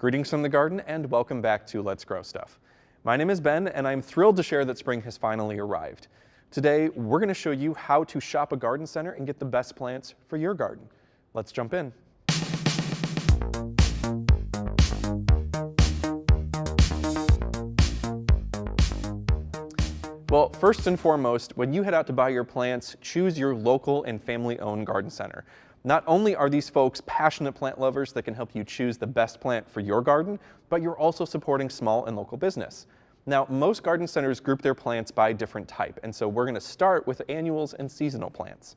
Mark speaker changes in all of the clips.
Speaker 1: Greetings from the garden and welcome back to Let's Grow Stuff. My name is Ben and I'm thrilled to share that spring has finally arrived. Today we're going to show you how to shop a garden center and get the best plants for your garden. Let's jump in. Well, first and foremost, when you head out to buy your plants, choose your local and family-owned garden center. Not only are these folks passionate plant lovers that can help you choose the best plant for your garden, but you're also supporting small and local business. Now, most garden centers group their plants by different type, and so we're going to start with annuals and seasonal plants.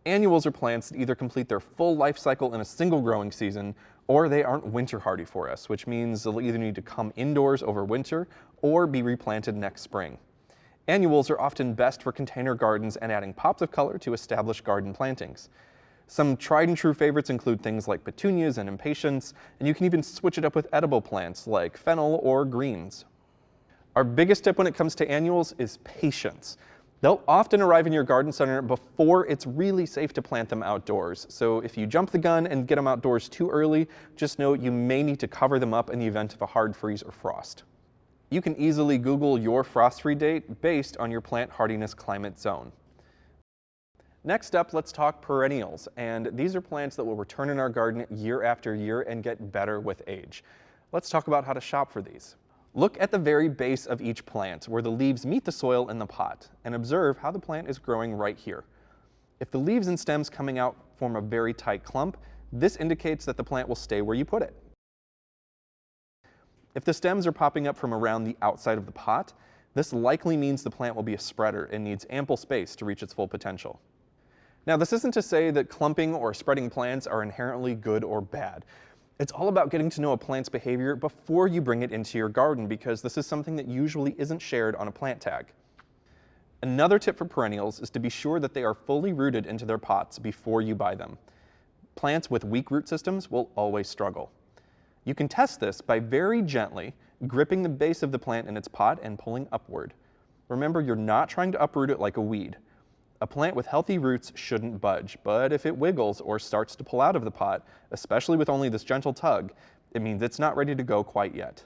Speaker 1: Annuals are plants that either complete their full life cycle in a single growing season, or they aren't winter hardy for us, which means they'll either need to come indoors over winter or be replanted next spring. Annuals are often best for container gardens and adding pops of color to established garden plantings. Some tried and true favorites include things like petunias and impatiens, and you can even switch it up with edible plants like fennel or greens. Our biggest tip when it comes to annuals is patience. They'll often arrive in your garden center before it's really safe to plant them outdoors. So if you jump the gun and get them outdoors too early, just know you may need to cover them up in the event of a hard freeze or frost. You can easily Google your frost-free date based on your plant hardiness climate zone. Next up, let's talk perennials, and these are plants that will return in our garden year after year and get better with age. Let's talk about how to shop for these. Look at the very base of each plant where the leaves meet the soil in the pot and observe how the plant is growing right here. If the leaves and stems coming out form a very tight clump, this indicates that the plant will stay where you put it. If the stems are popping up from around the outside of the pot, this likely means the plant will be a spreader and needs ample space to reach its full potential. Now, this isn't to say that clumping or spreading plants are inherently good or bad. It's all about getting to know a plant's behavior before you bring it into your garden, because this is something that usually isn't shared on a plant tag. Another tip for perennials is to be sure that they are fully rooted into their pots before you buy them. Plants with weak root systems will always struggle. You can test this by very gently gripping the base of the plant in its pot and pulling upward. Remember, you're not trying to uproot it like a weed. A plant with healthy roots shouldn't budge, but if it wiggles or starts to pull out of the pot, especially with only this gentle tug, it means it's not ready to go quite yet.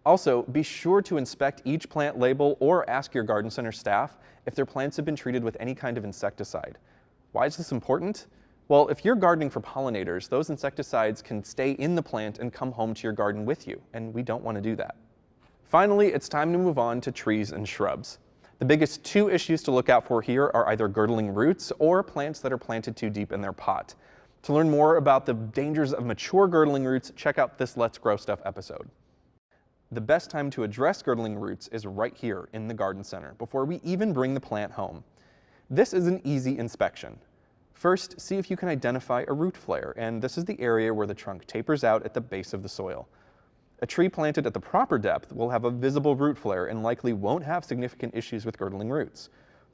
Speaker 1: Also, be sure to inspect each plant label or ask your garden center staff if their plants have been treated with any kind of insecticide. Why is this important? Well, if you're gardening for pollinators, those insecticides can stay in the plant and come home to your garden with you, and we don't want to do that. Finally, it's time to move on to trees and shrubs. The biggest two issues to look out for here are either girdling roots or plants that are planted too deep in their pot. To learn more about the dangers of mature girdling roots, check out this Let's Grow Stuff episode. The best time to address girdling roots is right here in the garden center, before we even bring the plant home. This is an easy inspection. First, see if you can identify a root flare, and this is the area where the trunk tapers out at the base of the soil. A tree planted at the proper depth will have a visible root flare and likely won't have significant issues with girdling roots.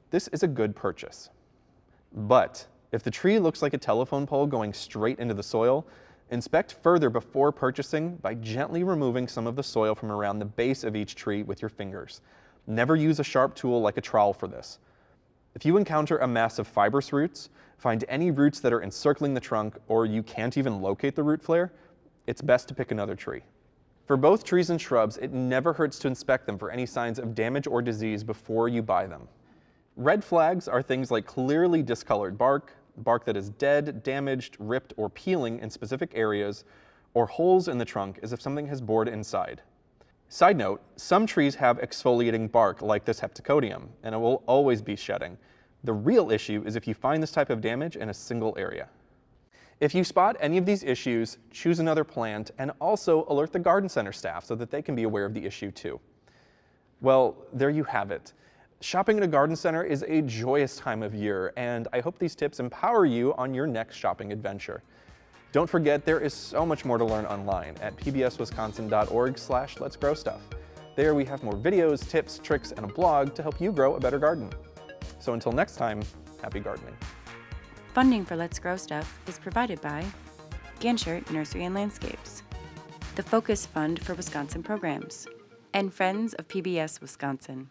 Speaker 1: This is a good purchase. But if the tree looks like a telephone pole going straight into the soil, inspect further before purchasing by gently removing some of the soil from around the base of each tree with your fingers. Never use a sharp tool like a trowel for this. If you encounter a mass of fibrous roots, find any roots that are encircling the trunk, or you can't even locate the root flare, it's best to pick another tree. For both trees and shrubs, it never hurts to inspect them for any signs of damage or disease before you buy them. Red flags are things like clearly discolored bark, bark that is dead, damaged, ripped, or peeling in specific areas, or holes in the trunk as if something has bored inside. Side note, some trees have exfoliating bark like this Heptacodium, and it will always be shedding. The real issue is if you find this type of damage in a single area. If you spot any of these issues, choose another plant and also alert the garden center staff so that they can be aware of the issue too. Well, there you have it. Shopping at a garden center is a joyous time of year, and I hope these tips empower you on your next shopping adventure. Don't forget, there is so much more to learn online at pbswisconsin.org/letsgrowstuff. There we have more videos, tips, tricks, and a blog to help you grow a better garden. So until next time, happy gardening.
Speaker 2: Funding for Let's Grow Stuff is provided by Ganshert Nursery and Landscapes, the Focus Fund for Wisconsin Programs, and Friends of PBS Wisconsin.